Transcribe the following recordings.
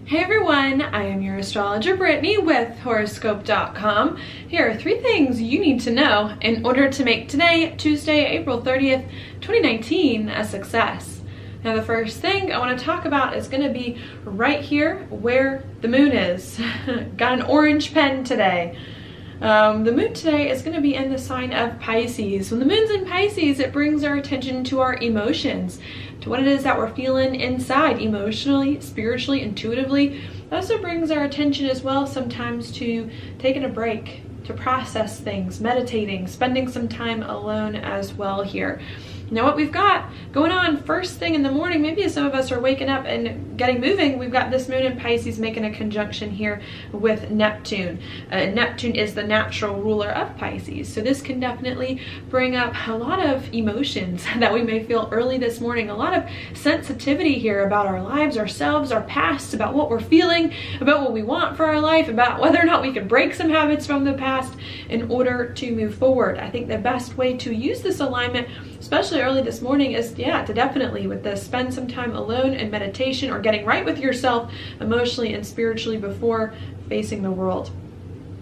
Hey everyone, I am your astrologer Brittany with Horoscope.com. Here are 3 things you need to know in order to make today, Tuesday, April 30th, 2019, a success. Now the first thing I want to talk about is going to be right here where the moon is. Got an orange pen today. The moon today is going to be in the sign of Pisces. When the moon's in Pisces, it brings our attention to our emotions, to what it is that we're feeling inside, emotionally, spiritually, intuitively. It also brings our attention as well sometimes to taking a break, to process things, meditating, spending some time alone as well here. Now what we've got going on first thing in the morning, maybe as some of us are waking up and getting moving, we've got this moon in Pisces making a conjunction here with Neptune. Neptune is the natural ruler of Pisces. So this can definitely bring up a lot of emotions that we may feel early this morning, a lot of sensitivity here about our lives, ourselves, our past, about what we're feeling, about what we want for our life, about whether or not we can break some habits from the past in order to move forward. I think the best way to use this alignment, especially early this morning, is to definitely with this spend some time alone in meditation or getting right with yourself emotionally and spiritually before facing the world.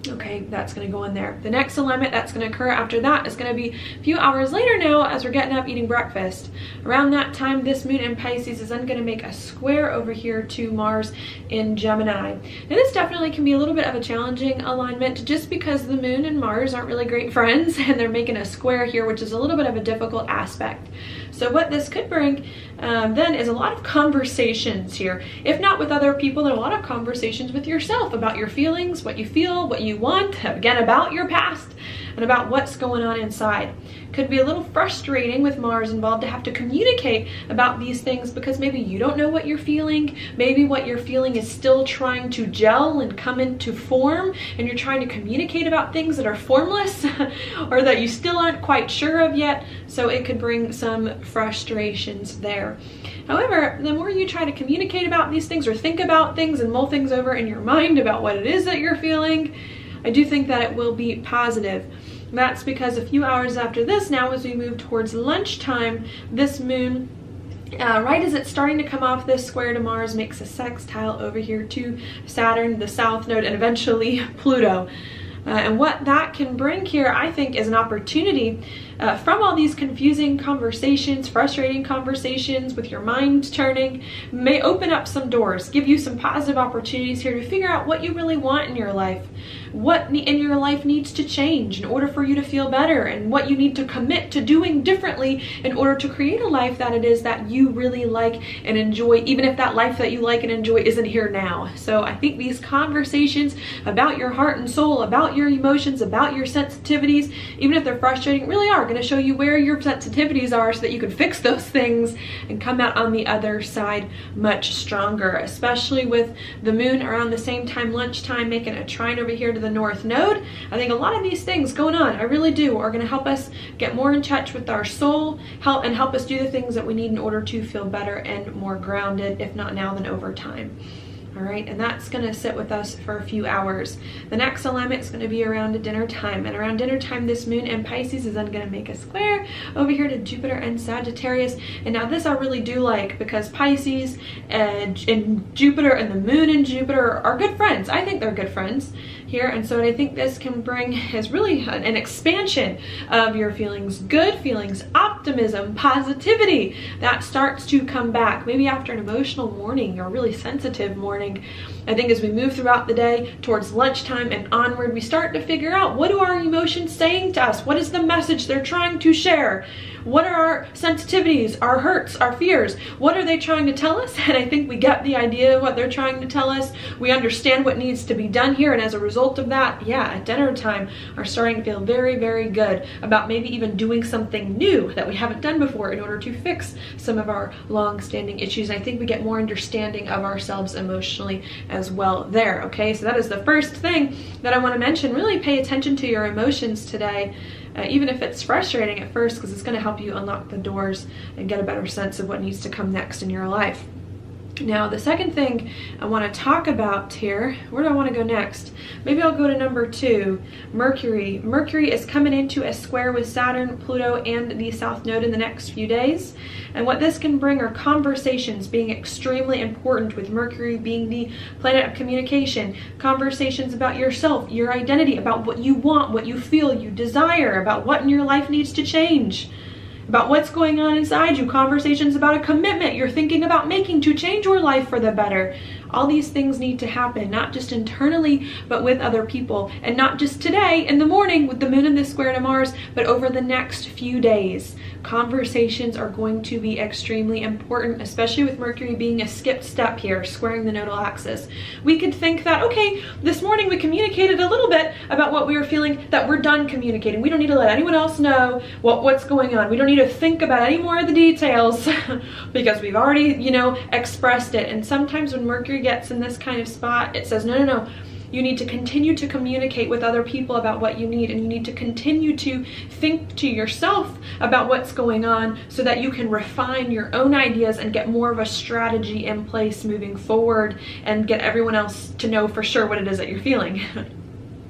Okay, that's going to go in there. The next alignment that's going to occur after that is going to be a few hours later now as we're getting up eating breakfast. Around that time, this moon in Pisces is then going to make a square over here to Mars in Gemini. Now this definitely can be a little bit of a challenging alignment just because the moon and Mars aren't really great friends and they're making a square here, which is a little bit of a difficult aspect. So what this could bring then is a lot of conversations here. If not with other people, then a lot of conversations with yourself about your feelings, what you feel, what you want, again, about your past and about what's going on inside. Could be a little frustrating with Mars involved to have to communicate about these things because maybe you don't know what you're feeling. Maybe what you're feeling is still trying to gel and come into form and you're trying to communicate about things that are formless or that you still aren't quite sure of yet. So it could bring some frustrations there. However, the more you try to communicate about these things or think about things and mull things over in your mind about what it is that you're feeling, I do think that it will be positive. That's because a few hours after this, now as we move towards lunchtime, this moon, right as it's starting to come off this square to Mars, makes a sextile over here to Saturn, the south node, and eventually Pluto. And what that can bring here, I think, is an opportunity from all these confusing conversations, frustrating conversations with your mind turning, may open up some doors, give you some positive opportunities here to figure out what you really want in your life, what in your life needs to change in order for you to feel better, and what you need to commit to doing differently in order to create a life that it is that you really like and enjoy, even if that life that you like and enjoy isn't here now. So I think these conversations about your heart and soul, about your emotions, about your sensitivities, even if they're frustrating, really are going to show you where your sensitivities are so that you can fix those things and come out on the other side much stronger, especially with the moon around the same time, lunchtime, making a trine over here to the north node. I think a lot of these things going on, I really do, are going to help us get more in touch with our soul, help us do the things that we need in order to feel better and more grounded, if not now, then over time. All right, and that's going to sit with us for a few hours. The next alignment is going to be around dinner time, and around dinner time, this moon in Pisces is then going to make a square over here to Jupiter and Sagittarius. And now this I really do like because Pisces and Jupiter and the moon and Jupiter are good friends. I think they're good friends here, and so what I think this can bring is really an expansion of your feelings, good feelings, optimism, positivity that starts to come back maybe after an emotional morning or really sensitive morning. I think as we move throughout the day towards lunchtime and onward, we start to figure out, what do our emotions saying to us? What is the message they're trying to share? What are our sensitivities, our hurts, our fears? What are they trying to tell us? And I think we get the idea of what they're trying to tell us. We understand what needs to be done here, and as a result of that, at dinner time, are starting to feel very, very good about maybe even doing something new that we haven't done before in order to fix some of our long-standing issues. And I think we get more understanding of ourselves emotionally as well there, okay? So that is the first thing that I want to mention. Really pay attention to your emotions today. Even if it's frustrating at first, because it's going to help you unlock the doors and get a better sense of what needs to come next in your life. Now, the second thing I want to talk about here, where do I want to go next? Maybe I'll go to number 2, Mercury. Mercury is coming into a square with Saturn, Pluto, and the South Node in the next few days. And what this can bring are conversations being extremely important, with Mercury being the planet of communication. Conversations about yourself, your identity, about what you want, what you feel, you desire, about what in your life needs to change, about what's going on inside you, conversations about a commitment you're thinking about making to change your life for the better. All these things need to happen, not just internally, but with other people. And not just today in the morning with the moon and the square to Mars, but over the next few days. Conversations are going to be extremely important, especially with Mercury being a skipped step here, squaring the nodal axis. We could think that, okay, this morning we communicated a little bit about what we were feeling, that we're done communicating. We don't need to let anyone else know what's going on. We don't need to think about any more of the details because we've already, expressed it. And sometimes when Mercury gets in this kind of spot, it says, no. You need to continue to communicate with other people about what you need, and you need to continue to think to yourself about what's going on so that you can refine your own ideas and get more of a strategy in place moving forward and get everyone else to know for sure what it is that you're feeling.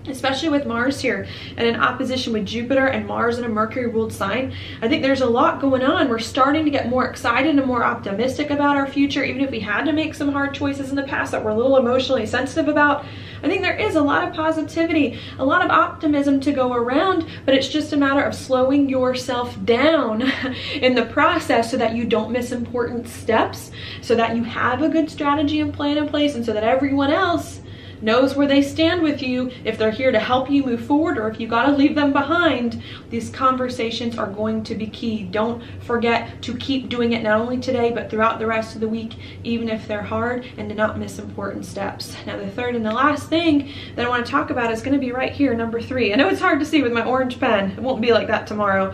Especially with Mars here and in opposition with Jupiter and Mars in a Mercury ruled sign, I think there's a lot going on. We're starting to get more excited and more optimistic about our future, even if we had to make some hard choices in the past that we're a little emotionally sensitive about. I think there is a lot of positivity, a lot of optimism to go around, but it's just a matter of slowing yourself down in the process so that you don't miss important steps, so that you have a good strategy and plan in place, and so that everyone else knows where they stand with you, if they're here to help you move forward or if you got to leave them behind. These conversations are going to be key. Don't forget to keep doing it, not only today but throughout the rest of the week, even if they're hard, and to not miss important steps. Now, the third and the last thing that I want to talk about is going to be right here, number 3. I know it's hard to see with my orange pen. It won't be like that tomorrow.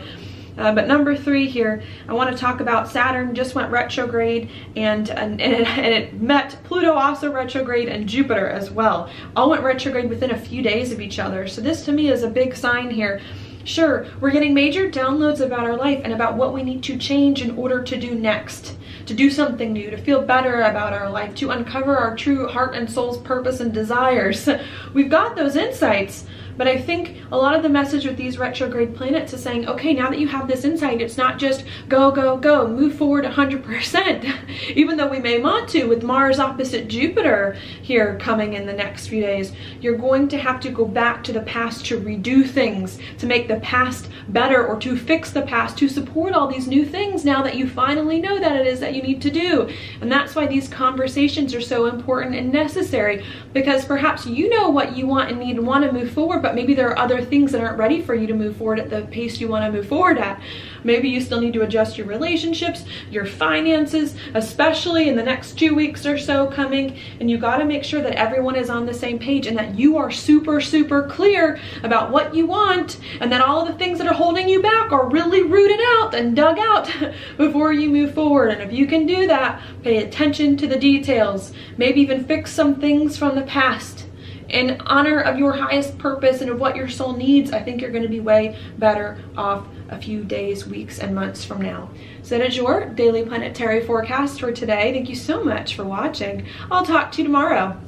But number 3 here, I want to talk about Saturn just went retrograde, and it met Pluto also retrograde, and Jupiter as well. All went retrograde within a few days of each other. So this to me is a big sign here. Sure, we're getting major downloads about our life and about what we need to change in order to do next, to do something new, to feel better about our life, to uncover our true heart and soul's purpose and desires. We've got those insights. But I think a lot of the message with these retrograde planets is saying, okay, now that you have this insight, it's not just go, go, go, move forward 100%, even though we may want to with Mars opposite Jupiter here coming in the next few days. You're going to have to go back to the past to redo things, to make the past better, or to fix the past, to support all these new things now that you finally know that it is that you need to do. And that's why these conversations are so important and necessary, because perhaps you know what you want and need and want to move forward, but maybe there are other things that aren't ready for you to move forward at the pace you want to move forward at. Maybe you still need to adjust your relationships, your finances, especially in the next 2 weeks or so coming, and you got to make sure that everyone is on the same page and that you are super, super clear about what you want, and that all of the things that are holding you back are really rooted out and dug out before you move forward. And if you can do that, pay attention to the details, maybe even fix some things from the past in honor of your highest purpose and of what your soul needs. I think you're going to be way better off a few days, weeks, and months from now. So that is your daily planetary forecast for today. Thank you so much for watching. I'll talk to you tomorrow.